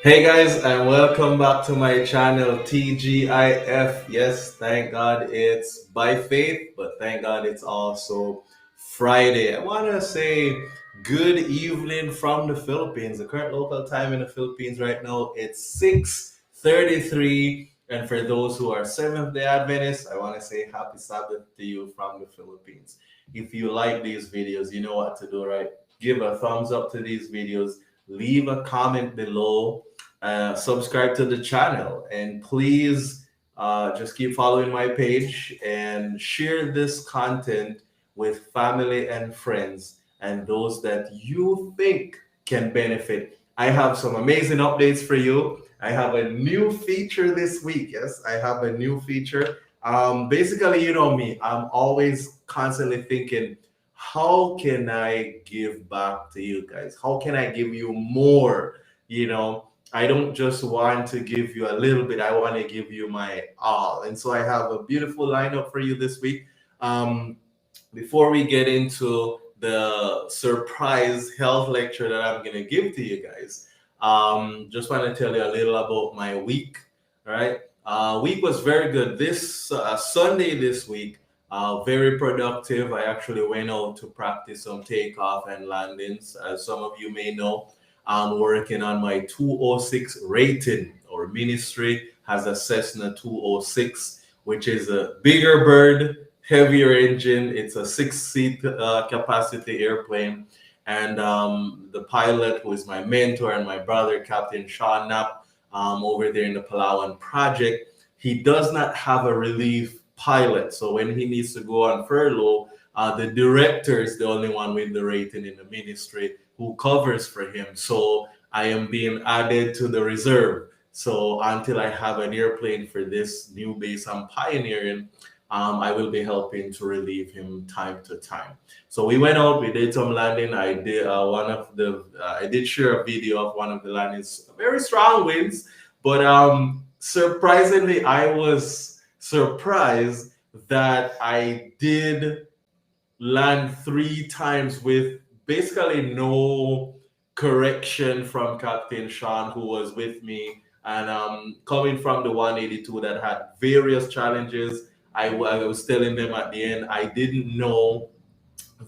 Hey guys, and welcome back to my channel TGIF. Yes, thank God it's by faith, but thank God it's also Friday. I want to say good evening from the Philippines. The current local time in the Philippines right now it's 6:33, and for those who are Seventh-day Adventists, I want to say happy Sabbath to you from the Philippines. If you like these videos, you know what to do, right? Give a thumbs up to these videos, leave a comment below, subscribe to the channel, and please just keep following my page and share this content with family and friends and those that you think can benefit. I have some amazing updates for you. I have a new feature this week. Yes, I have a new feature. Basically, you know me, I'm always constantly thinking, how can I give back to you guys? How can I give you more? You know, I don't just want to give you a little bit, I want to give you my all. And so I have a beautiful lineup for you this week. Um, Before we get into the surprise health lecture that I'm going to give to you guys, just want to tell you a little about my week. All right. Week was very good. This Sunday this week, very productive. I actually went out to practice some takeoff and landings. As some of you may know, I'm working on my 206 rating. Our ministry has a Cessna 206, which is a bigger bird, heavier engine. It's a six-seat capacity airplane. And the pilot, who is my mentor and my brother, Captain Sean Knapp, over there in the Palawan project, he does not have a relief pilot. So when he needs to go on furlough, the director is the only one with the rating in the ministry who covers for him. So I am being added to the reserve. So until I have an airplane for this new base I'm pioneering, I will be helping to relieve him time to time. So we went out, we did some landing. I did share a video of one of the landings, very strong winds, but surprisingly, I was surprised that I did land three times with basically no correction from Captain Sean, who was with me. And coming from the 182 that had various challenges, I was telling them at the end, I didn't know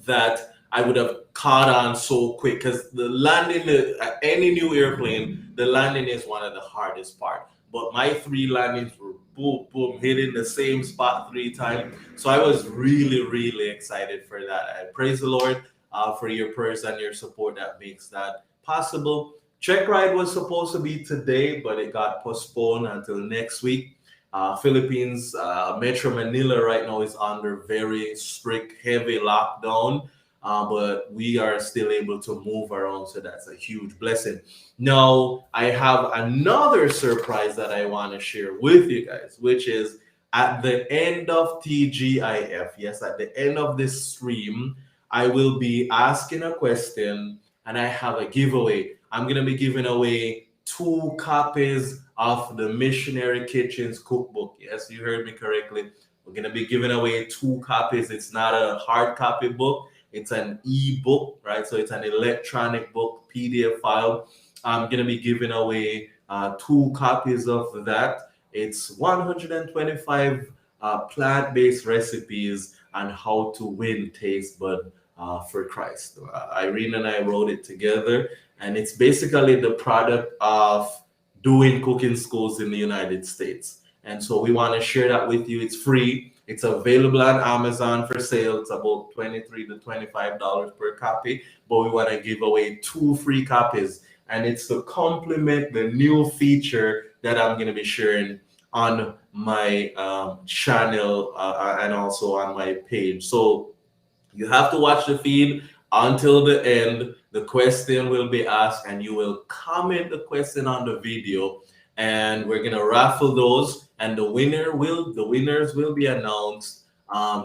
that I would have caught on so quick because the landing, any new airplane, the landing is one of the hardest part. But my three landings were boom, boom, hitting the same spot three times. So I was really, really excited for that. I praise the Lord for your prayers and your support that makes that possible. Check ride was supposed to be today, but it got postponed until next week. Philippines, Metro Manila right now is under very strict, heavy lockdown, but we are still able to move around, so that's a huge blessing. Now, I have another surprise that I want to share with you guys, which is at the end of TGIF. Yes, at the end of this stream, I will be asking a question and I have a giveaway. I'm going to be giving away two copies of the Missionary Kitchens cookbook. Yes, you heard me correctly. We're going to be giving away two copies. It's not a hard copy book, it's an e-book, right? So it's an electronic book, PDF file. I'm going to be giving away two copies of that. It's 125 plant-based recipes on how to win taste bud for Christ. Irene and I wrote it together, and it's basically the product of doing cooking schools in the United States. And so we want to share that with you. It's free. It's available on Amazon for sale. It's about $23 to $25 per copy, but we want to give away two free copies. And it's to complement the new feature that I'm going to be sharing on my channel and also on my page. So you have to watch the feed until the end. The question will be asked, and you will comment the question on the video, and we're gonna raffle those. And the winners will be announced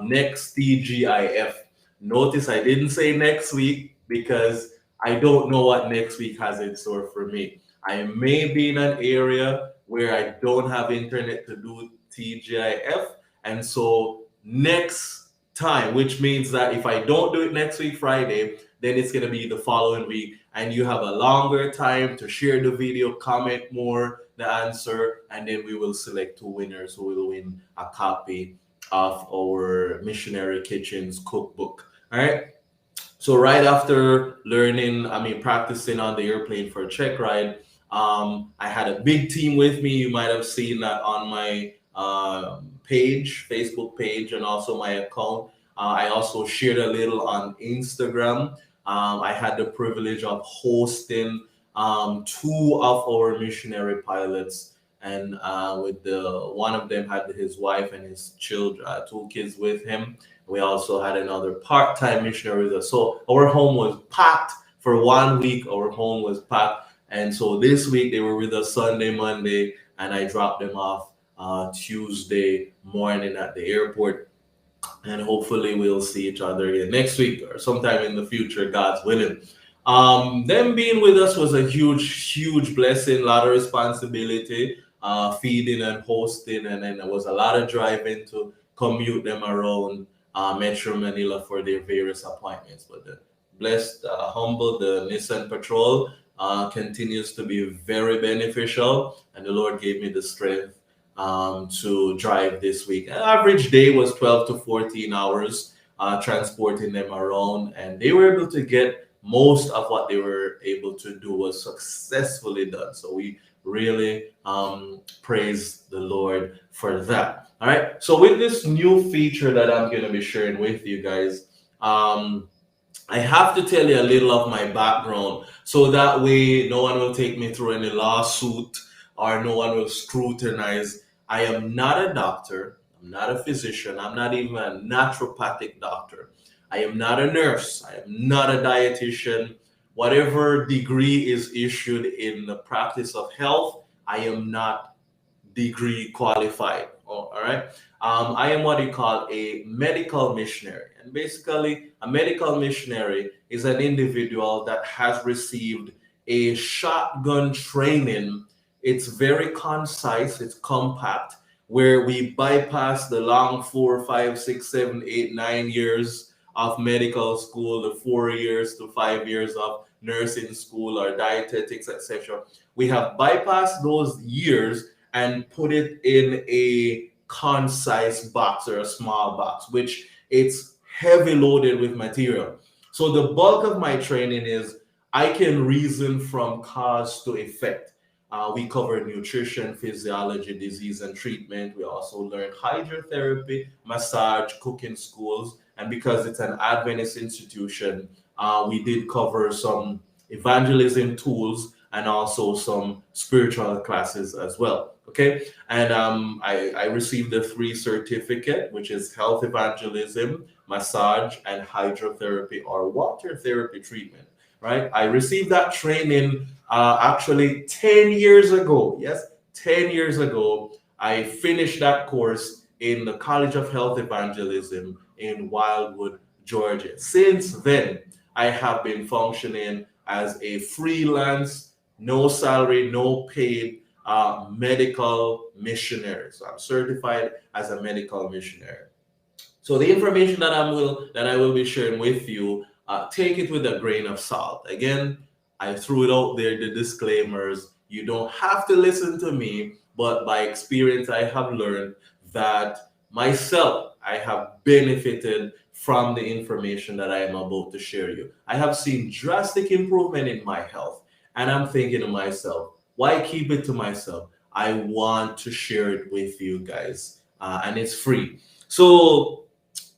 next TGIF. Notice I didn't say next week because I don't know what next week has in store for me. I may be in an area where I don't have internet to do TGIF, and so next time, which means that if I don't do it next week, Friday, then it's going to be the following week, and you have a longer time to share the video, comment more the answer, and then we will select two winners who will win a copy of our Missionary Kitchens cookbook. All right. So right after practicing on the airplane for a check ride, I had a big team with me. You might have seen that on my Facebook page, and also my account. I also shared a little on Instagram. I had the privilege of hosting two of our missionary pilots, and with the one of them had his wife and his children, two kids with him. We also had another part-time missionary with us. So our home was packed for 1 week. Our home was packed, and so this week they were with us Sunday, Monday, and I dropped them off Tuesday morning at the airport. And hopefully we'll see each other again next week or sometime in the future, God's willing. Them being with us was a huge blessing, a lot of responsibility, feeding and hosting, and then there was a lot of driving to commute them around Metro Manila for their various appointments. But the blessed, humble, the Nissan Patrol continues to be very beneficial, and the Lord gave me the strength to drive this week. An average day was 12 to 14 hours transporting them around, and they were able to get most of what they were able to do was successfully done. So we really praise the Lord for that. All right. So with this new feature that I'm going to be sharing with you guys, I have to tell you a little of my background so that way no one will take me through any lawsuit or no one will scrutinize. I am not a doctor. I'm not a physician. I'm not even a naturopathic doctor. I am not a nurse. I am not a dietitian. Whatever degree is issued in the practice of health, I am not degree qualified. All right. I am what you call a medical missionary. And basically, a medical missionary is an individual that has received a shotgun training. It's very concise, it's compact, where we bypass the long 4, 5, 6, 7, 8, 9 years of medical school, the 4 years to 5 years of nursing school or dietetics, etc. We have bypassed those years and put it in a concise box or a small box, which it's heavy loaded with material. So the bulk of my training is I can reason from cause to effect. We cover nutrition, physiology, disease, and treatment. We also learn hydrotherapy, massage, cooking schools, and because it's an Adventist institution, we did cover some evangelism tools and also some spiritual classes as well. Okay, and I received the 3 certificate, which is health evangelism, massage, and hydrotherapy or water therapy treatment. Right, I received that training actually 10 years ago. Yes, 10 years ago, I finished that course in the College of Health Evangelism in Wildwood, Georgia. Since then, I have been functioning as a freelance, no salary, no paid medical missionary. So I'm certified as a medical missionary. So the information that I will be sharing with you, take it with a grain of salt. Again, I threw it out there, the disclaimers. You don't have to listen to me, but by experience, I have learned that myself, I have benefited from the information that I am about to share you. I have seen drastic improvement in my health, and I'm thinking to myself, why keep it to myself? I want to share it with you guys, and it's free. So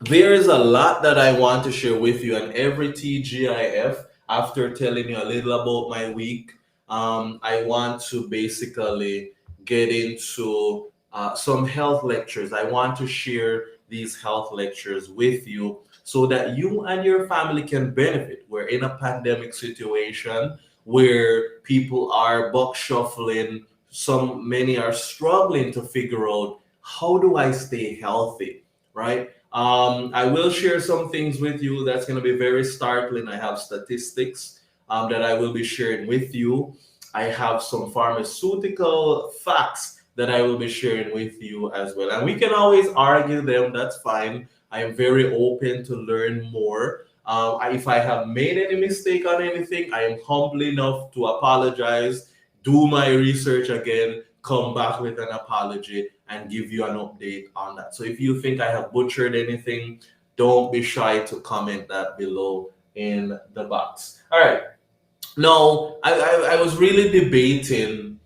there is a lot that I want to share with you, and every TGIF, after telling you a little about my week, I want to basically get into some health lectures. I want to share these health lectures with you so that you and your family can benefit. We're in a pandemic situation where people are buck shuffling. Many are struggling to figure out, how do I stay healthy, right? I will share some things with you that's going to be very startling. I have statistics that I will be sharing with you. I have some pharmaceutical facts that I will be sharing with you as well. And we can always argue them, that's fine. I am very open to learn more. If I have made any mistake on anything, I am humble enough to apologize, do my research again, come back with an apology, and give you an update on that. So if you think I have butchered anything, don't be shy to comment that below in the box. All right. Now, I was really debating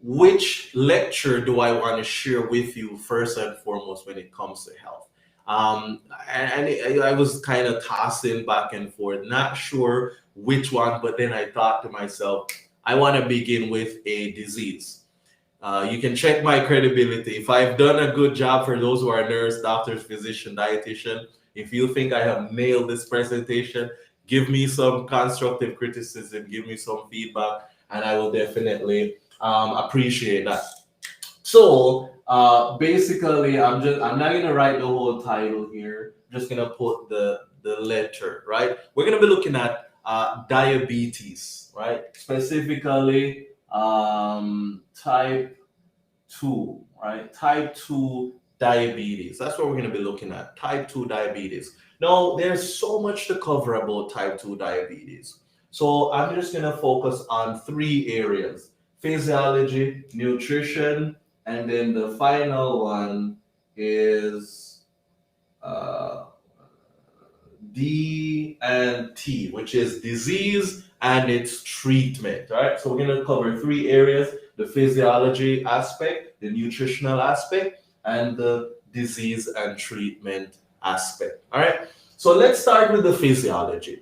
which lecture do I want to share with you first and foremost when it comes to health. I was kind of tossing back and forth, not sure which one, but then I thought to myself, I want to begin with a disease. You can check my credibility. If I've done a good job for those who are nurse, doctors, physician, dietitian, if you think I have nailed this presentation, give me some constructive criticism, give me some feedback, and I will definitely appreciate that. So basically, I'm not gonna write the whole title here. I'm just gonna put the letter, right? We're gonna be looking at diabetes, right? Specifically type 2, right? Type 2 diabetes. That's what we're gonna be looking at. Type 2 diabetes. Now, there's so much to cover about type 2 diabetes. So I'm just gonna focus on 3 areas: physiology, nutrition, and then the final one is uh, D and T, which is disease and its treatment. All right, so we're going to cover 3 areas: the physiology aspect, the nutritional aspect, and the disease and treatment aspect. All right, so let's start with the physiology.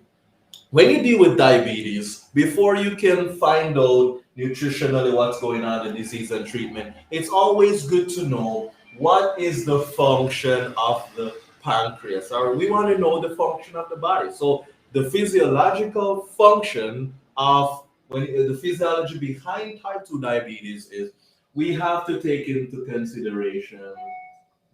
When you deal with diabetes, before you can find out nutritionally what's going on in disease and treatment, it's always good to know what is the function of the pancreas. Or we want to know the function of the body. So the physiological function of the physiology behind type 2 diabetes is we have to take into consideration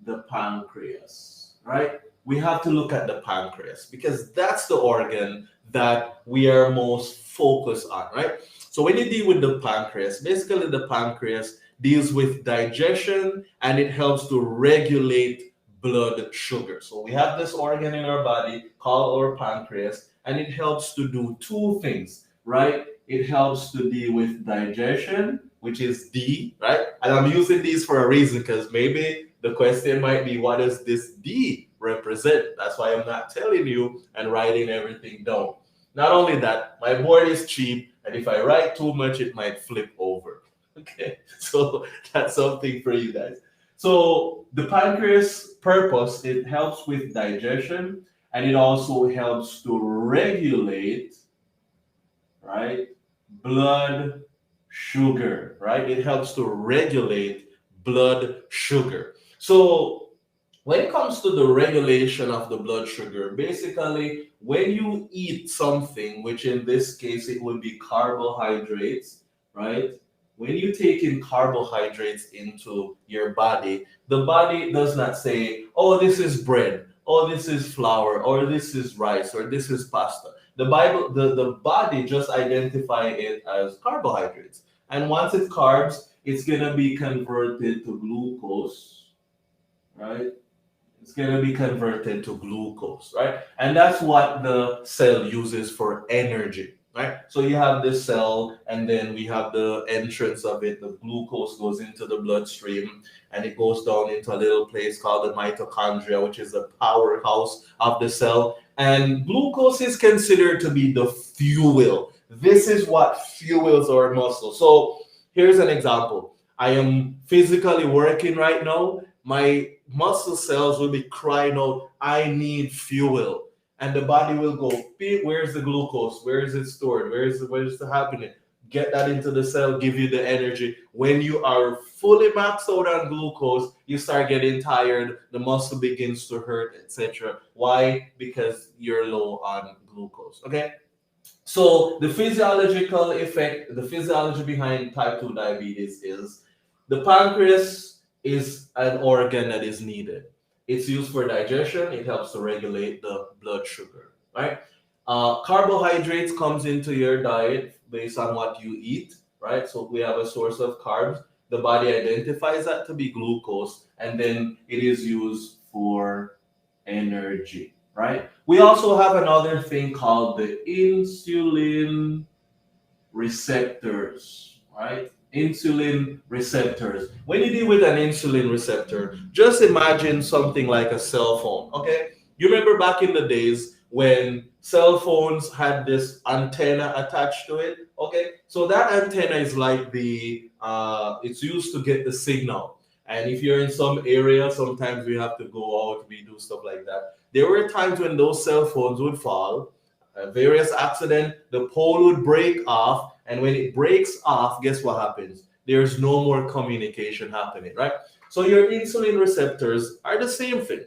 the pancreas, right? We have to look at the pancreas because that's the organ that we are most focused on, right? So when you deal with the pancreas, basically the pancreas deals with digestion and it helps to regulate blood sugar. So we have this organ in our body called our pancreas, and it helps to do 2 things, right? It helps to deal with digestion, which is D, right? And I'm using these for a reason because maybe the question might be, what does this D represent? That's why I'm not telling you and writing everything down. Not only that, my board is cheap, and if I write too much, it might flip over. Okay, so that's something for you guys. So the pancreas purpose, it helps with digestion, and it also helps to regulate, right, blood sugar, right? It helps to regulate blood sugar. So when it comes to the regulation of the blood sugar, basically when you eat something, which in this case it would be carbohydrates, right? When you take in carbohydrates into your body, the body does not say, oh, this is bread, oh, this is flour, or this is rice, or this is pasta. The body just identify it as carbohydrates. And once it's carbs, it's gonna be converted to glucose, right? It's going to be converted to glucose, right? And that's what the cell uses for energy, right? So you have this cell, and then we have the entrance of it. The glucose goes into the bloodstream, and it goes down into a little place called the mitochondria, which is the powerhouse of the cell. And glucose is considered to be the fuel. This is what fuels our muscle. So here's an example. I am physically working right now. My muscle cells will be crying out, I need fuel. And the body will go, where's the glucose? Where is it stored? Where is it happening? Get that into the cell, give you the energy. When you are fully maxed out on glucose, you start getting tired, the muscle begins to hurt, etc. Why? Because you're low on glucose. Okay? So the physiological effect, the physiology behind type 2 diabetes is the pancreas is an organ that is needed. It's used for digestion. It helps to regulate the blood sugar, right? Carbohydrates comes into your diet based on what you eat, right? So we have a source of carbs. The body identifies that to be glucose, and then it is used for energy, right? We also have another thing called the insulin receptors, right? Insulin receptors. When you deal with an insulin receptor, just imagine something like a cell phone, okay? You remember back in the days when cell phones had this antenna attached to it, okay? So that antenna is like it's used to get the signal. And if you're in some area, sometimes we have to go out, we do stuff like that. There were times when those cell phones would fall, various accident, the pole would break off, and when it breaks off, guess what happens? There's no more communication happening, right? So your insulin receptors are the same thing,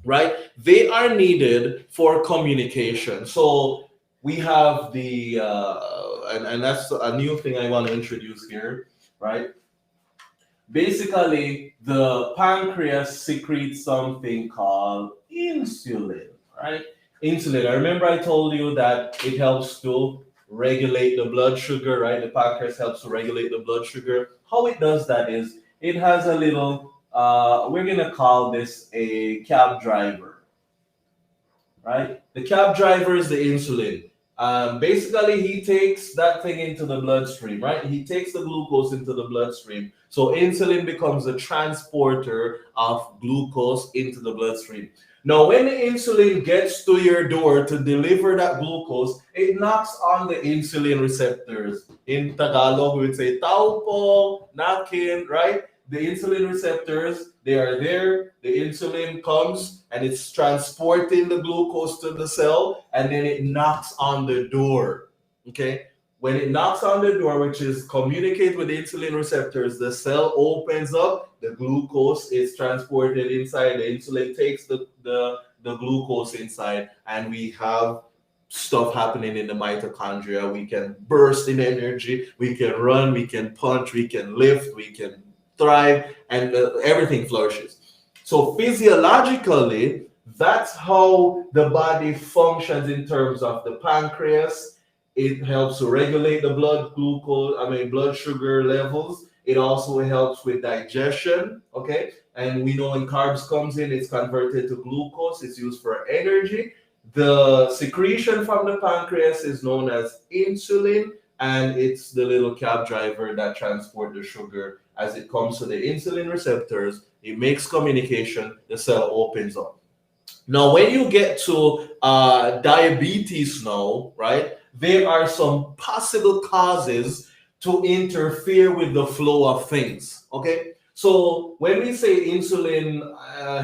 right? They are needed for communication. So we have and that's a new thing I want to introduce here, right? Basically, the pancreas secretes something called insulin, right? Insulin. I remember I told you that it helps to regulate the blood sugar, right? The pancreas helps to regulate the blood sugar. How it does that is it has a little, we're going to call this a cab driver, right? The cab driver is the insulin. Basically, he takes that thing into the bloodstream, right? He takes the glucose into the bloodstream. So insulin becomes a transporter of glucose into the bloodstream. Now, when the insulin gets to your door to deliver that glucose, it knocks on the insulin receptors. In Tagalog, we would say tao po, knocking, right? The insulin receptors, they are there. The insulin comes and it's transporting the glucose to the cell, and then it knocks on the door. Okay. When it knocks on the door, which is communicate with the insulin receptors, the cell opens up, the glucose is transported inside, the insulin takes the glucose inside, and we have stuff happening in the mitochondria. We can burst in energy, we can run, we can punch, we can lift, we can thrive, and everything flourishes. So physiologically, that's how the body functions in terms of the pancreas. It helps to regulate the blood sugar levels. It also helps with digestion. Okay. And we know when carbs comes in, it's converted to glucose. It's used for energy. The secretion from the pancreas is known as insulin, and it's the little cab driver that transport the sugar as it comes to the insulin receptors. It makes communication, the cell opens up. Now, when you get to diabetes now, right, there are some possible causes to interfere with the flow of things. Okay. So when we say insulin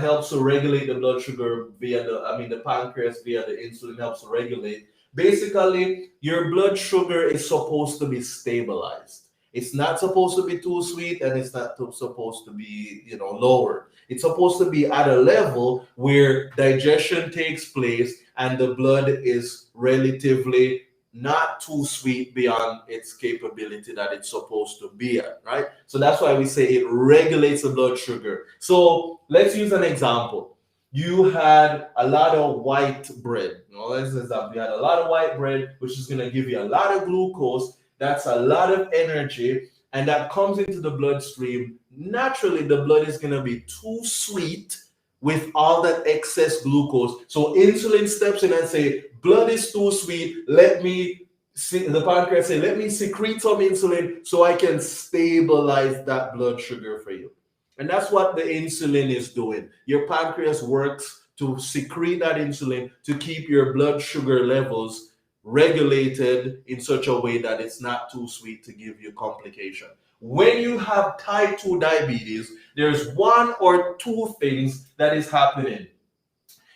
helps to regulate the blood sugar the pancreas via the insulin helps to regulate, basically your blood sugar is supposed to be stabilized. It's not supposed to be too sweet, and it's not supposed to be, lower. It's supposed to be at a level where digestion takes place and the blood is relatively not too sweet beyond its capability that it's supposed to be at, right? So that's why we say it regulates the blood sugar. So let's use an example. You had a lot of white bread. Let's example. You had a lot of white bread, which is going to give you a lot of glucose. That's a lot of energy, and that comes into the bloodstream. Naturally, the blood is going to be too sweet with all that excess glucose. So insulin steps in and say, blood is too sweet. The pancreas say, let me secrete some insulin so I can stabilize that blood sugar for you. And that's what the insulin is doing. Your pancreas works to secrete that insulin to keep your blood sugar levels regulated in such a way that it's not too sweet to give you complication. When you have type 2 diabetes, there's one or two things that is happening.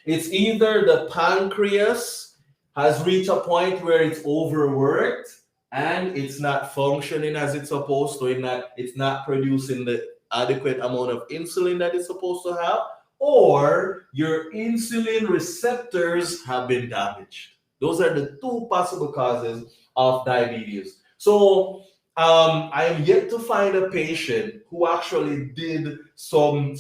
It's either the pancreas has reached a point where it's overworked and it's not functioning as it's supposed to, it's not producing the adequate amount of insulin that it's supposed to have, or your insulin receptors have been damaged. Those are the two possible causes of diabetes. So I am yet to find a patient who actually did some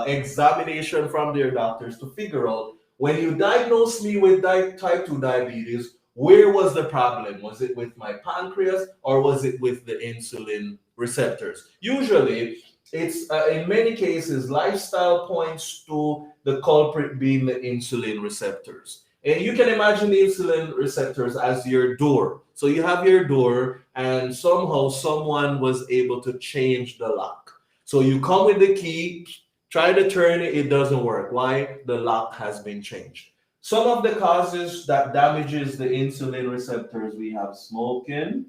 examination from their doctors to figure out, when you diagnosed me with type 2 diabetes, where was the problem? Was it with my pancreas or was it with the insulin receptors? Usually, It's in many cases, lifestyle points to the culprit being the insulin receptors. And you can imagine the insulin receptors as your door. So you have your door, and somehow someone was able to change the lock. So you come with the key, try to turn it, it doesn't work. Why? The lock has been changed. Some of the causes that damages the insulin receptors, we have smoking,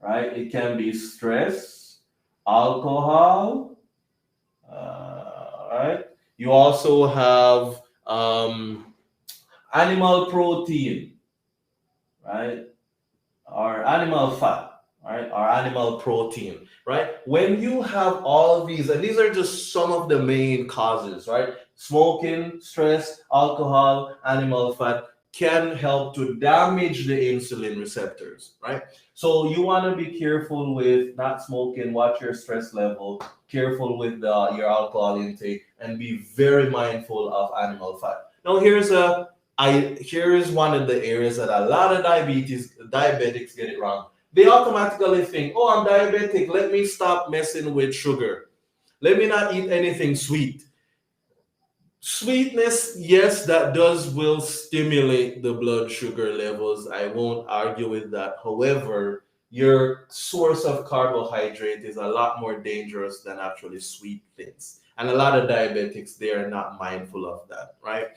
right? It can be stress, alcohol, right? You also have animal protein, right? Or animal fat, right? Or animal protein, right? When you have all these, and these are just some of the main causes, right? Smoking, stress, alcohol, animal fat can help to damage the insulin receptors, right? So you want to be careful with not smoking, watch your stress level, careful with your alcohol intake, and be very mindful of animal fat. Now, here is one of the areas that a lot of diabetics get it wrong. They automatically think, oh, I'm diabetic. Let me stop messing with sugar. Let me not eat anything sweet. Sweetness, yes, that does will stimulate the blood sugar levels. I won't argue with that. However, your source of carbohydrate is a lot more dangerous than actually sweet things. And a lot of diabetics, they are not mindful of that, right?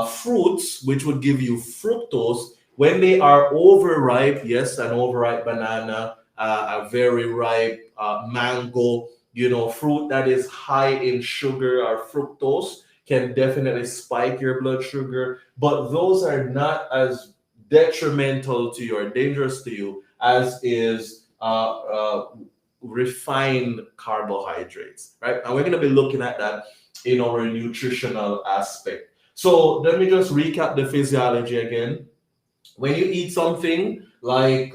Fruits, which would give you fructose, when they are overripe, yes, an overripe banana, a very ripe mango, fruit that is high in sugar or fructose can definitely spike your blood sugar, but those are not as detrimental to you or dangerous to you as is refined carbohydrates, right? And we're going to be looking at that in our nutritional aspect. So let me just recap the physiology again. When you eat something like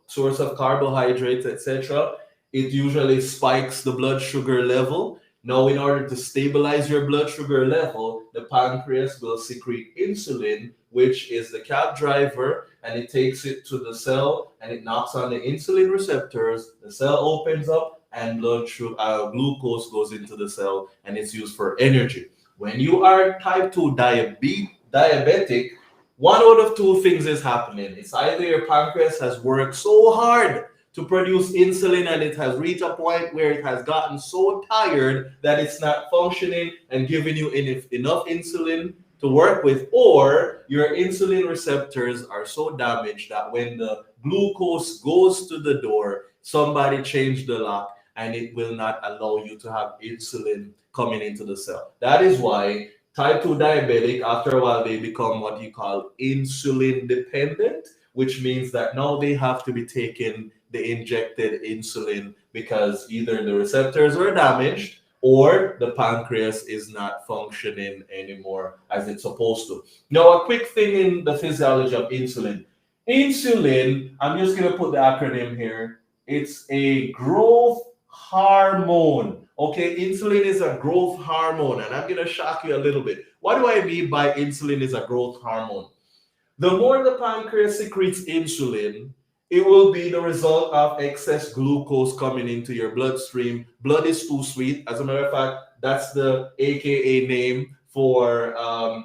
source of carbohydrates, etc., it usually spikes the blood sugar level. Now, in order to stabilize your blood sugar level, the pancreas will secrete insulin, which is the cab driver, and it takes it to the cell and it knocks on the insulin receptors. The cell opens up and glucose goes into the cell and it's used for energy. When you are type 2 diabetic, one out of two things is happening. It's either your pancreas has worked so hard to produce insulin and it has reached a point where it has gotten so tired that it's not functioning and giving you enough insulin to work with, or your insulin receptors are so damaged that when the glucose goes to the door, somebody changed the lock and it will not allow you to have insulin coming into the cell. That is why type 2 diabetic, after a while, they become what you call insulin dependent, which means that now they have to be taking the injected insulin because either the receptors are damaged or the pancreas is not functioning anymore as it's supposed to. Now, a quick thing in the physiology of insulin. Insulin, I'm just going to put the acronym here. It's a growth hormone. Okay, insulin is a growth hormone, and I'm going to shock you a little bit. What do I mean by insulin is a growth hormone? The more the pancreas secretes insulin, it will be the result of excess glucose coming into your bloodstream. Blood is too sweet. As a matter of fact, that's the AKA name for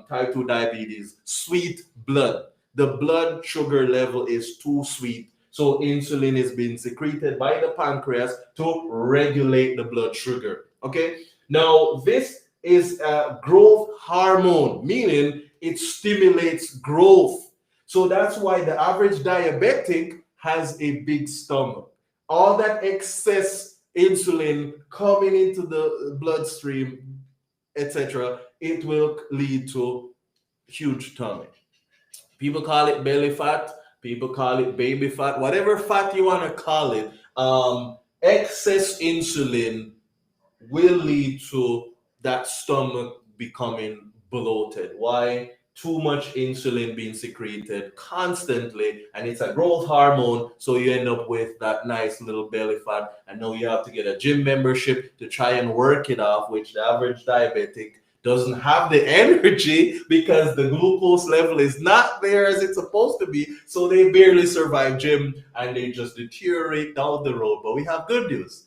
type 2 diabetes. Sweet blood. The blood sugar level is too sweet. So insulin is being secreted by the pancreas to regulate the blood sugar. Okay. Now, this is a growth hormone, meaning it stimulates growth. So that's why the average diabetic has a big stomach. All that excess insulin coming into the bloodstream, etc., it will lead to huge tummy. People call it belly fat, people call it baby fat, whatever fat you want to call it. Excess insulin will lead to that stomach becoming bloated. Why? Too much insulin being secreted constantly, and it's a growth hormone, so you end up with that nice little belly fat, and now you have to get a gym membership to try and work it off, which the average diabetic doesn't have the energy because the glucose level is not there as it's supposed to be, so they barely survive gym and they just deteriorate down the road. But we have good news.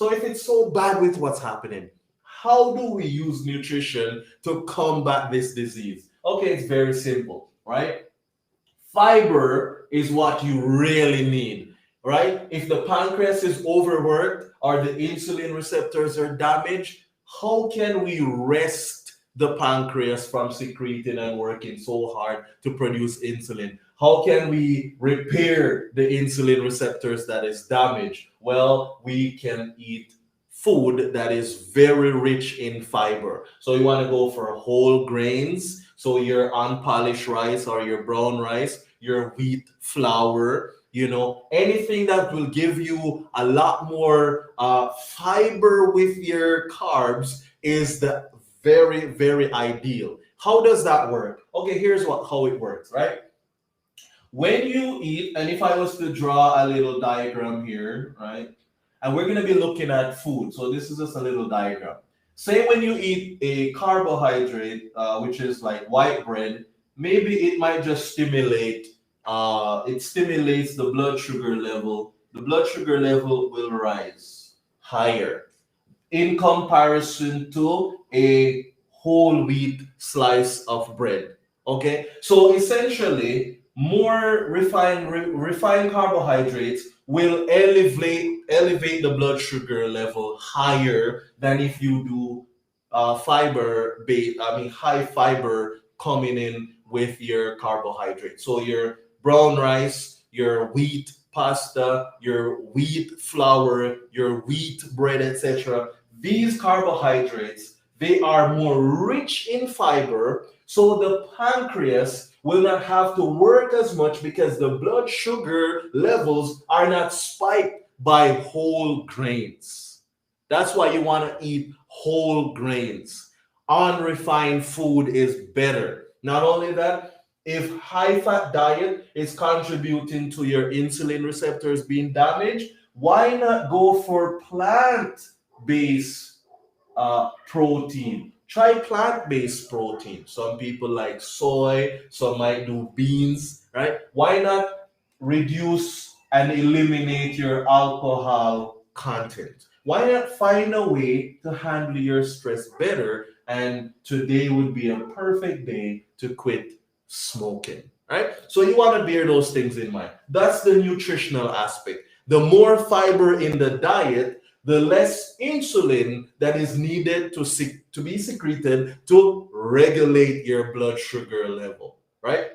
So if it's so bad with what's happening, how do we use nutrition to combat this disease? Okay, it's very simple, right? Fiber is what you really need, right? If the pancreas is overworked or the insulin receptors are damaged, how can we rest the pancreas from secreting and working so hard to produce insulin? How can we repair the insulin receptors that is damaged? Well, we can eat food that is very rich in fiber. So you want to go for whole grains. So your unpolished rice or your brown rice, your wheat flour, anything that will give you a lot more fiber with your carbs is the very, very ideal. How does that work? Okay, here's how it works, right? When you eat, and if I was to draw a little diagram here, right? And we're going to be looking at food. So this is just a little diagram. Say when you eat a carbohydrate, which is like white bread, maybe it might just it stimulates the blood sugar level. The blood sugar level will rise higher in comparison to a whole wheat slice of bread. Okay, so essentially, more refined carbohydrates will elevate the blood sugar level higher than if you do high fiber coming in with your carbohydrate. So your brown rice, your wheat pasta, your wheat flour, your wheat bread, etc. These carbohydrates, they are more rich in fiber, so the pancreas will not have to work as much because the blood sugar levels are not spiked by whole grains. That's why you want to eat whole grains. Unrefined food is better. Not only that, if high fat diet is contributing to your insulin receptors being damaged, why not go for plant-based protein? Try plant-based protein. Some people like soy, some might do beans, right? Why not reduce and eliminate your alcohol content? Why not find a way to handle your stress better? And today would be a perfect day to quit smoking, right? So you want to bear those things in mind. That's the nutritional aspect. The more fiber in the diet, the less insulin that is needed to be secreted to regulate your blood sugar level, right?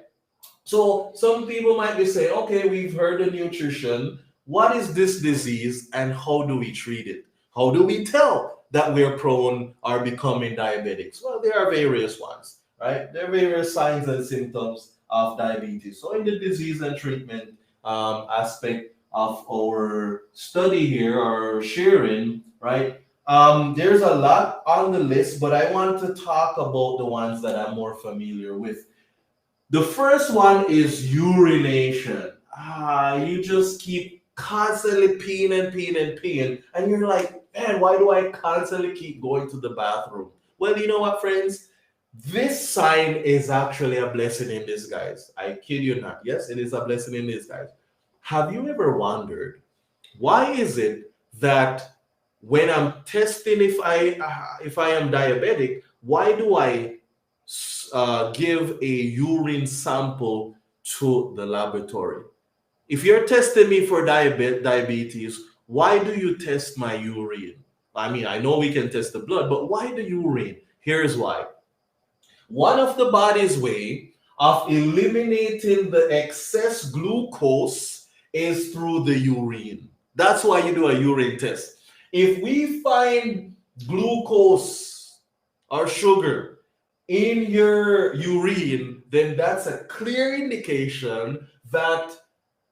So some people might be saying, okay, we've heard of nutrition. What is this disease and how do we treat it? How do we tell that we're prone or becoming diabetics? Well, there are various ones, right? There are various signs and symptoms of diabetes. So in the disease and treatment aspect of our study here or sharing, right? There's a lot on the list, but I want to talk about the ones that I'm more familiar with. The first one is urination. You just keep constantly peeing, and you're like, man, why do I constantly keep going to the bathroom? Well, you know what, friends? This sign is actually a blessing in disguise. I kid you not. Yes, it is a blessing in disguise. Have you ever wondered why is it that when I'm testing if I am diabetic, why do I give a urine sample to the laboratory? If you're testing me for diabetes, why do you test my urine? I mean, I know we can test the blood, but why the urine? Here's why. One of the body's way of eliminating the excess glucose is through the urine. That's why you do a urine test. If we find glucose or sugar in your urine, then that's a clear indication that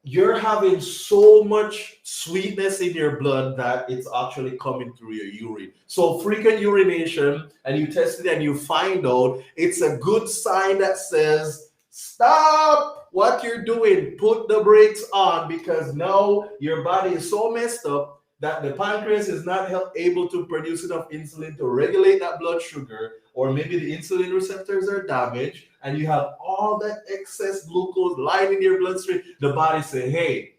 you're having so much sweetness in your blood that it's actually coming through your urine. So frequent urination, and you test it and you find out, it's a good sign that says, stop what you're doing, put the brakes on, because now your body is so messed up that the pancreas is not able to produce enough insulin to regulate that blood sugar, or maybe the insulin receptors are damaged and you have all that excess glucose lying in your bloodstream. The body say, hey,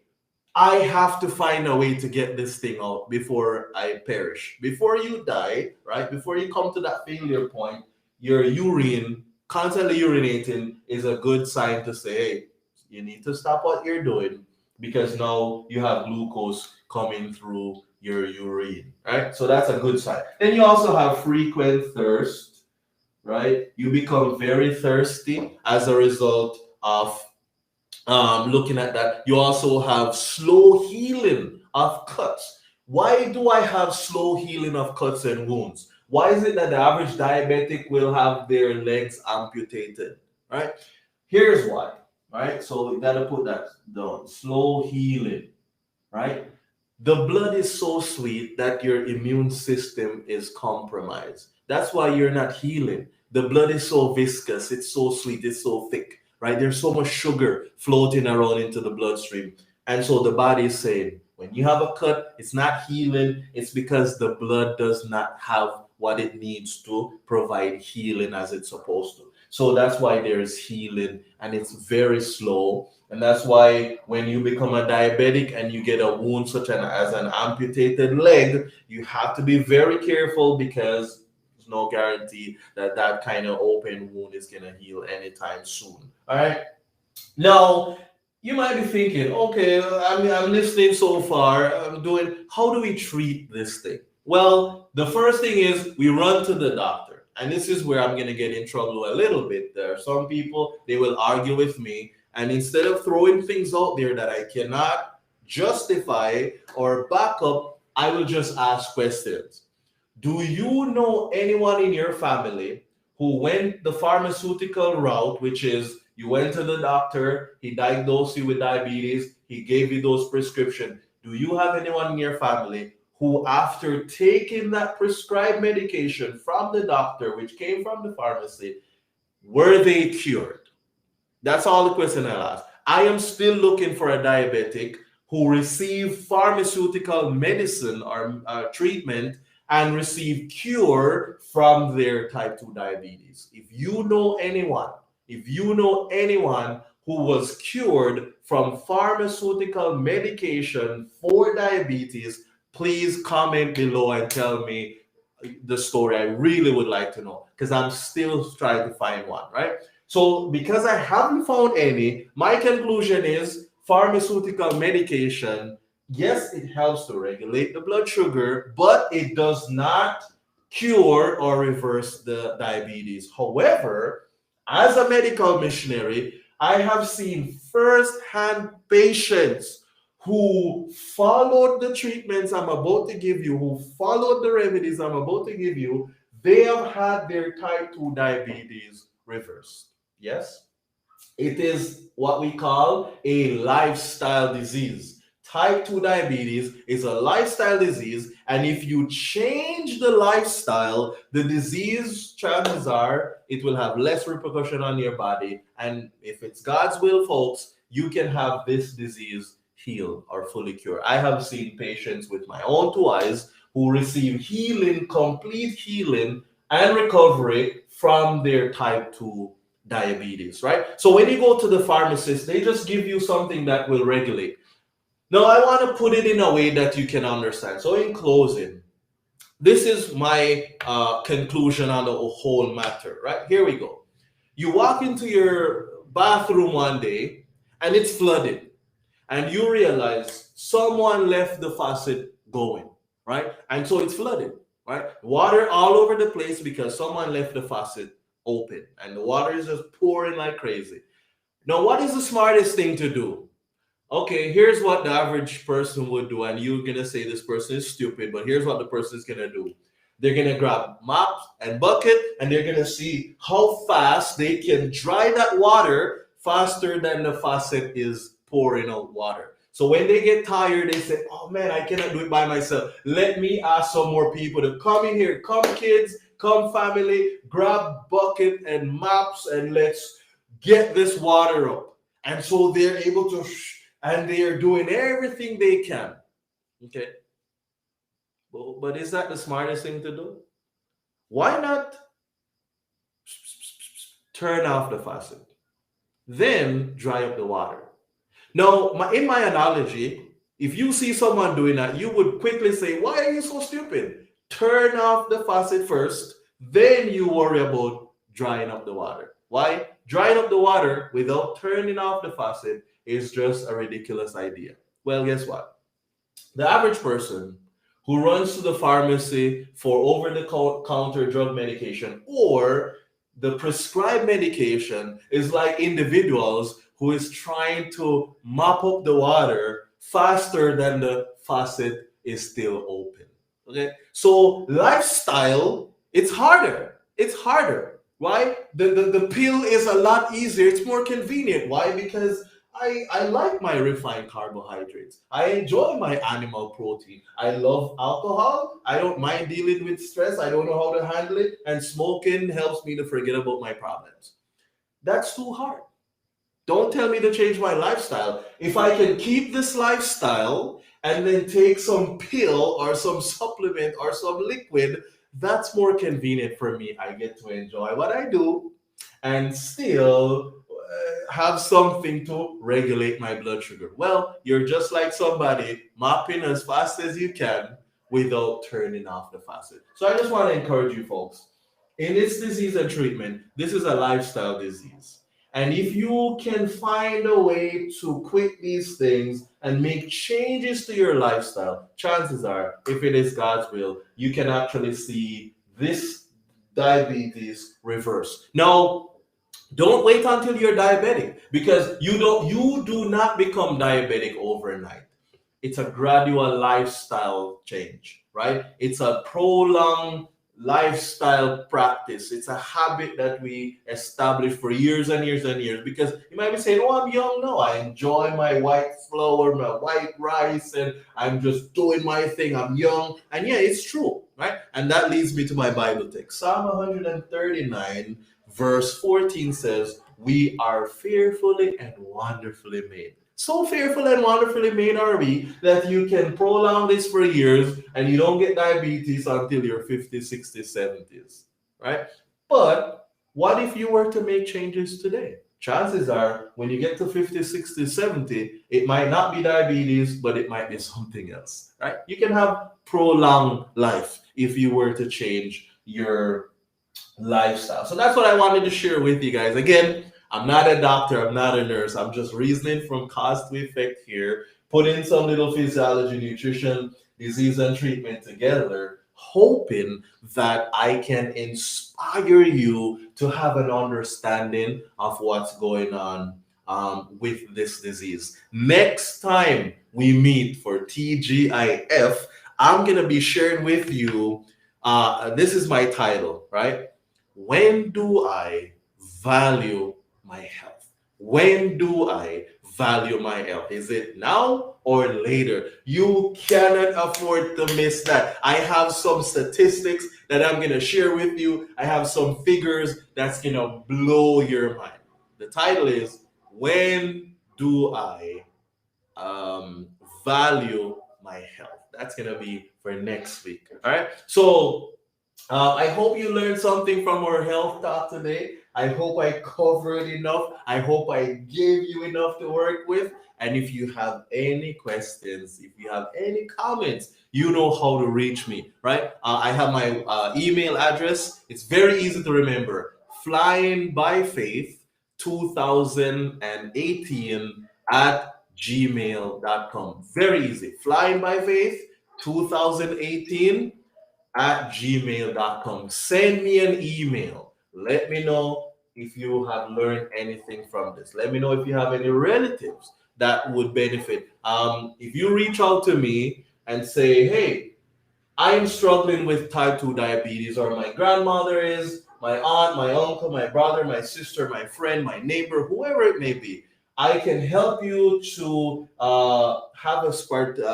I have to find a way to get this thing out before I perish. Before you die, right? Before you come to that failure point, your urine constantly urinating is a good sign to say, hey, you need to stop what you're doing because now you have glucose coming through your urine, right? So that's a good sign. Then you also have frequent thirst, right? You become very thirsty as a result of looking at that. You also have slow healing of cuts. Why do I have slow healing of cuts and wounds? Why is it that the average diabetic will have their legs amputated? Right? Here's why. Right? So we gotta put that down. Slow healing. Right? The blood is so sweet that your immune system is compromised. That's why you're not healing. The blood is so viscous, it's so sweet, it's so thick, right? There's so much sugar floating around into the bloodstream. And so the body is saying, when you have a cut, it's not healing, it's because the blood does not have what it needs to provide healing as it's supposed to. So that's why there's healing and it's very slow. And that's why when you become a diabetic and you get a wound such as an amputated leg, you have to be very careful because there's no guarantee that that kind of open wound is going to heal anytime soon. All right. Now, you might be thinking, okay, I'm listening so far. I'm doing, how do we treat this thing? Well, the first thing is we run to the doctor. And this is where I'm going to get in trouble a little bit. There are some people, they will argue with me. And instead of throwing things out there that I cannot justify or back up, I will just ask questions. Do you know anyone in your family who went the pharmaceutical route, which is you went to the doctor, he diagnosed you with diabetes, he gave you those prescriptions? Do you have anyone in your family who, after taking that prescribed medication from the doctor, which came from the pharmacy, were they cured? That's all the question I'll ask. I am still looking for a diabetic who received pharmaceutical medicine or treatment and received cure from their type 2 diabetes. If you know anyone who was cured from pharmaceutical medication for diabetes, please comment below and tell me the story. I really would like to know because I'm still trying to find one, right? So because I haven't found any, my conclusion is pharmaceutical medication, yes, it helps to regulate the blood sugar, but it does not cure or reverse the diabetes. However, as a medical missionary, I have seen first-hand patients who followed the treatments I'm about to give you, who followed the remedies I'm about to give you, they have had their type 2 diabetes reversed. Yes, it is what we call a lifestyle disease. Type 2 diabetes is a lifestyle disease, and if you change the lifestyle, the disease, chances are it will have less repercussion on your body. And if it's God's will, folks, you can have this disease healed or fully cured. I have seen patients with my own two eyes who receive healing, complete healing, and recovery from their type 2 diabetes, right? So when you go to the pharmacist, they just give you something that will regulate. Now, I want to put it in a way that you can understand. So in closing, this is my conclusion on the whole matter, right? Here we go. You walk into your bathroom one day and it's flooded, and you realize someone left the faucet going, right? And so it's flooded, right? Water all over the place because someone left the faucet open and the water is just pouring like crazy. Now, what is the smartest thing to do? Okay, here's what the average person would do, and you're gonna say this person is stupid, but here's what the person is gonna do. They're gonna grab mop and bucket, and they're gonna see how fast they can dry that water faster than the faucet is pouring out water. So when they get tired, they say, "Oh man, I cannot do it by myself. Let me ask some more people to come in here. Come kids, come family, grab bucket and mops, and let's get this water up." And so they're able to and they are doing everything they can. Okay. But is that the smartest thing to do? Why not turn off the faucet? Then dry up the water. Now, in my analogy, If you see someone doing that, you would quickly say, why are you so stupid? Turn off the faucet first, then you worry about drying up the water. Why? Drying up the water without turning off the faucet is just a ridiculous idea. Well, guess what? The average person who runs to the pharmacy for over the counter drug medication or the prescribed medication is like individuals who is trying to mop up the water faster than the faucet is still open. Okay, so lifestyle, it's harder. It's harder. Why? The pill is a lot easier. It's more convenient. Why? Because I like my refined carbohydrates. I enjoy my animal protein. I love alcohol. I don't mind dealing with stress. I don't know how to handle it. And smoking helps me to forget about my problems. That's too hard. Don't tell me to change my lifestyle. If I can keep this lifestyle and then take some pill or some supplement or some liquid, that's more convenient for me. I get to enjoy what I do and still have something to regulate my blood sugar. Well, you're just like somebody mopping as fast as you can without turning off the faucet. So I just want to encourage you folks. In this disease and treatment, this is a lifestyle disease. And if you can find a way to quit these things and make changes to your lifestyle, chances are, if it is God's will, you can actually see this diabetes reverse. Now, don't wait until you're diabetic because you do not become diabetic overnight. It's a gradual lifestyle change, right? It's a prolonged lifestyle practice. It's a habit that we establish for years and years and years. Because you might be saying, oh, I'm young. No, I enjoy my white flour, my white rice, and I'm just doing my thing. I'm young. And yeah, it's true, right? And that leads me to my Bible text. Psalm 139, verse 14 says, we are fearfully and wonderfully made. So fearful and wonderfully made are we that you can prolong this for years and you don't get diabetes until your 50s, 60s, 70s, right? But what if you were to make changes today? Chances are when you get to 50, 60, 70, it might not be diabetes, but it might be something else, right? You can have prolonged life if you were to change your lifestyle. So that's what I wanted to share with you guys. Again, I'm not a doctor, I'm not a nurse. I'm just reasoning from cause to effect here, putting some little physiology, nutrition, disease, and treatment together, hoping that I can inspire you to have an understanding of what's going on with this disease. Next time we meet for TGIF, I'm going to be sharing with you, this is my title, right? When do I value my health? When do I value my health? Is it now or later? You cannot afford to miss that. I have some statistics that I'm going to share with you. I have some figures that's going to blow your mind. The title is When Do I Value My Health? That's going to be for next week. All right. So I hope you learned something from our health talk today. I hope I covered enough. I hope I gave you enough to work with. And if you have any questions, if you have any comments, you know how to reach me, right? I have my email address. It's very easy to remember. Flyingbyfaith 2018 at gmail.com. Very easy. Flyingbyfaith 2018 at gmail.com. Send me an email. Let me know if you have learned anything from this. Let me know if you have any relatives that would benefit. If you reach out to me and say, hey, I'm struggling with type 2 diabetes, or my grandmother is, my aunt, my uncle, my brother, my sister, my friend, my neighbor, whoever it may be, I can help you to have a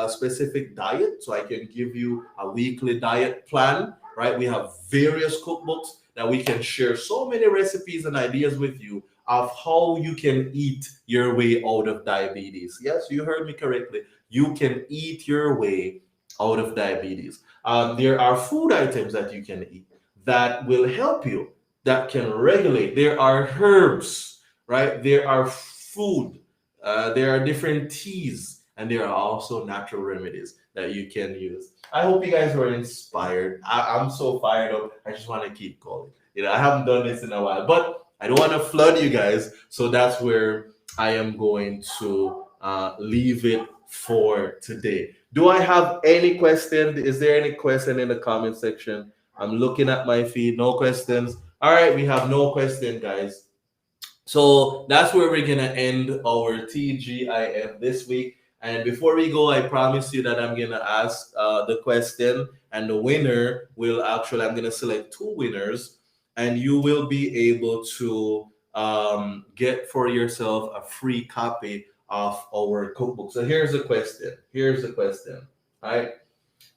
specific diet. So I can give you a weekly diet plan, right? We have various cookbooks that we can share so many recipes and ideas with you of how you can eat your way out of diabetes. Yes, you heard me correctly. You can eat your way out of diabetes. There are food items that you can eat that will help you, that can regulate. There are herbs, right? There are food. There are different teas And there are also natural remedies that you can use. I hope you guys were inspired. I'm so fired up. I just want to keep going. I haven't done this in a while, but I don't want to flood you guys. So that's where I am going to leave it for today. Do I have any question? Is there any question in the comment section? I'm looking at my feed. No questions. All right, we have no question, guys. So that's where we're gonna end our TGIF this week. And before we go, I promise you that I'm gonna ask the question, and the winner will actually, I'm gonna select two winners, and you will be able to get for yourself a free copy of our cookbook. So here's the question. Here's the question. All right.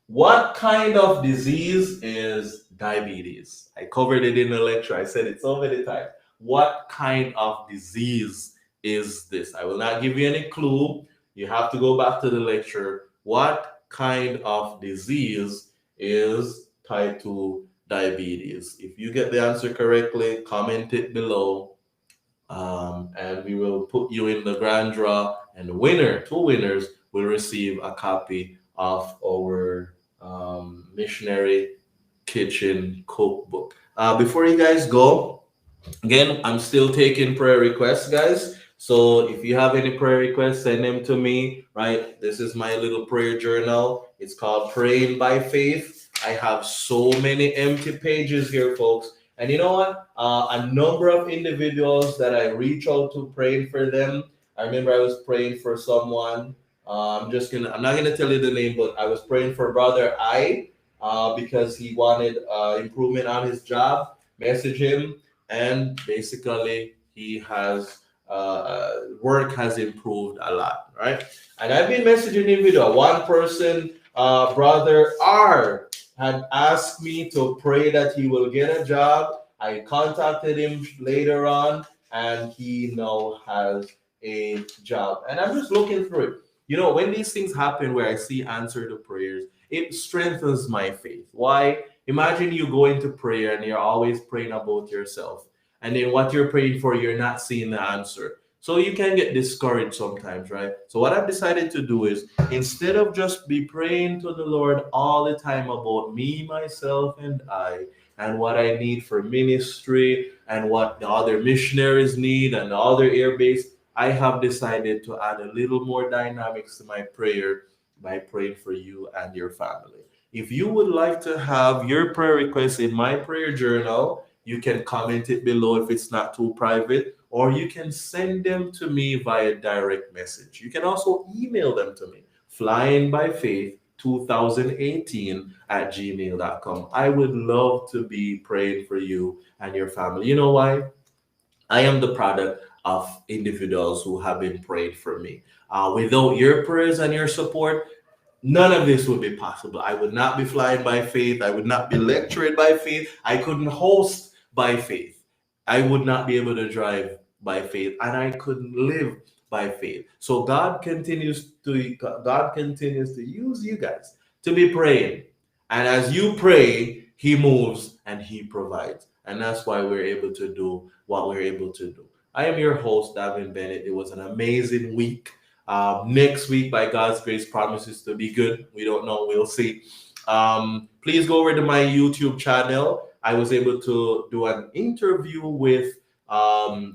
What kind of disease is diabetes? I covered it in the lecture. I said it so many times. What kind of disease is this? I will not give you any clue. You have to go back to the lecture. What kind of disease is type 2 diabetes? If you get the answer correctly, comment it below. And we will put you in the grand draw, and the winner, two winners, will receive a copy of our missionary kitchen cookbook. Before you guys go, again, I'm still taking prayer requests, guys. So if you have any prayer requests, send them to me. Right, this is my little prayer journal. It's called Praying by Faith. I have so many empty pages here, folks. And you know what? A number of individuals that I reach out to, praying for them. I remember I was praying for someone. I'm not gonna tell you the name, but I was praying for brother I, because he wanted improvement on his job. Message him, and basically he has work has improved a lot, right? And I've been messaging individual. One person, brother R, had asked me to pray that he will get a job. I contacted him later on, and he now has a job. And I'm just looking through it. When these things happen where I see answer to prayers, it strengthens my faith. Why? Imagine you go into prayer and you're always praying about yourself. And then what you're praying for, you're not seeing the answer. So you can get discouraged sometimes, right? So what I've decided to do is, instead of just be praying to the Lord all the time about me, myself, and I, and what I need for ministry, and what the other missionaries need, and the other air base, I have decided to add a little more dynamics to my prayer by praying for you and your family. If you would like to have your prayer requests in my prayer journal, you can comment it below if it's not too private, or you can send them to me via direct message. You can also email them to me, flyingbyfaith2018@gmail.com. I would love to be praying for you and your family. You know why? I am the product of individuals who have been prayed for me. Without your prayers and your support, none of this would be possible. I would not be flying by faith. I would not be lecturing by faith. I couldn't host by faith. I would not be able to drive by faith, and I couldn't live by faith. So God continues to use you guys to be praying. And as you pray, he moves and he provides. And that's why we're able to do what we're able to do. I am your host, Davin Bennett. It was an amazing week. Next week, by God's grace, promises to be good. We don't know. We'll see. Please go over to my YouTube channel. I was able to do an interview with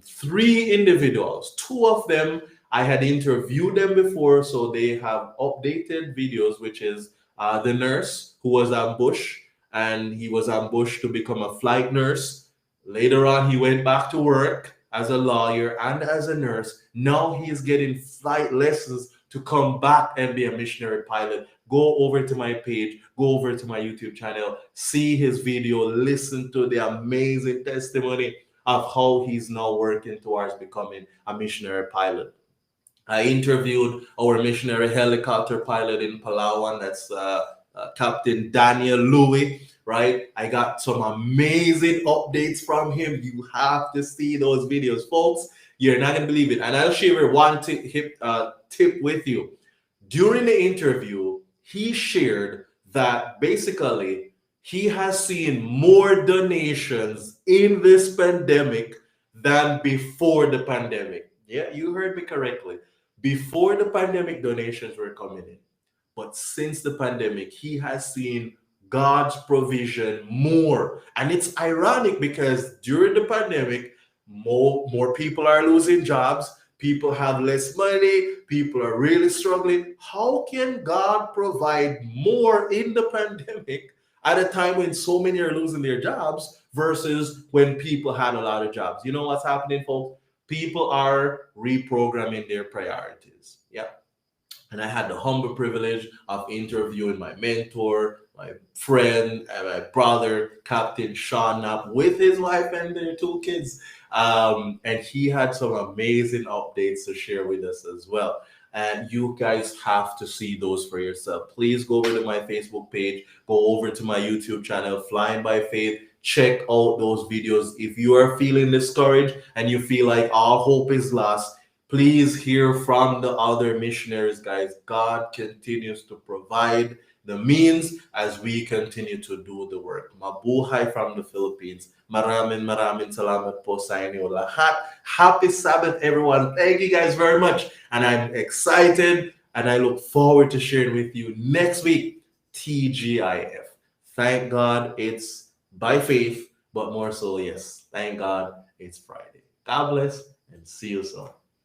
three individuals. Two of them, I had interviewed them before, so they have updated videos, which is the nurse who was ambushed, and he was ambushed to become a flight nurse. Later on, he went back to work as a lawyer and as a nurse. Now he is getting flight lessons to come back and be a missionary pilot. Go over to my page, go over to my YouTube channel, see his video, listen to the amazing testimony of how he's now working towards becoming a missionary pilot. I interviewed our missionary helicopter pilot in Palawan, that's Captain Daniel Louis, right? I got some amazing updates from him. You have to see those videos, folks. You're not going to believe it. And I'll share one tip with you. During the interview, he shared that basically he has seen more donations in this pandemic than before the pandemic. Yeah, you heard me correctly. Before the pandemic, donations were coming in. But since the pandemic, he has seen God's provision more. And it's ironic because during the pandemic, more people are losing jobs, people have less money, people are really struggling. How can God provide more in the pandemic at a time when so many are losing their jobs versus when people had a lot of jobs? You know what's happening, folks? People are reprogramming their priorities. Yeah. And I had the humble privilege of interviewing my mentor, my friend, and my brother, Captain Sean Knapp, with his wife and their two kids. And he had some amazing updates to share with us as well. And you guys have to see those for yourself. Please go over to my Facebook page, go over to my YouTube channel, Flying by Faith. Check out those videos. If you are feeling discouraged and you feel like all hope is lost, please hear from the other missionaries, guys. God continues to provide the means as we continue to do the work. Mabuhay from the Philippines. Maraming salamat po sa inyo lahat. Happy Sabbath, everyone. Thank you guys very much. And I'm excited and I look forward to sharing with you next week, TGIF. Thank God it's by faith, but more so, yes. Thank God it's Friday. God bless and see you soon.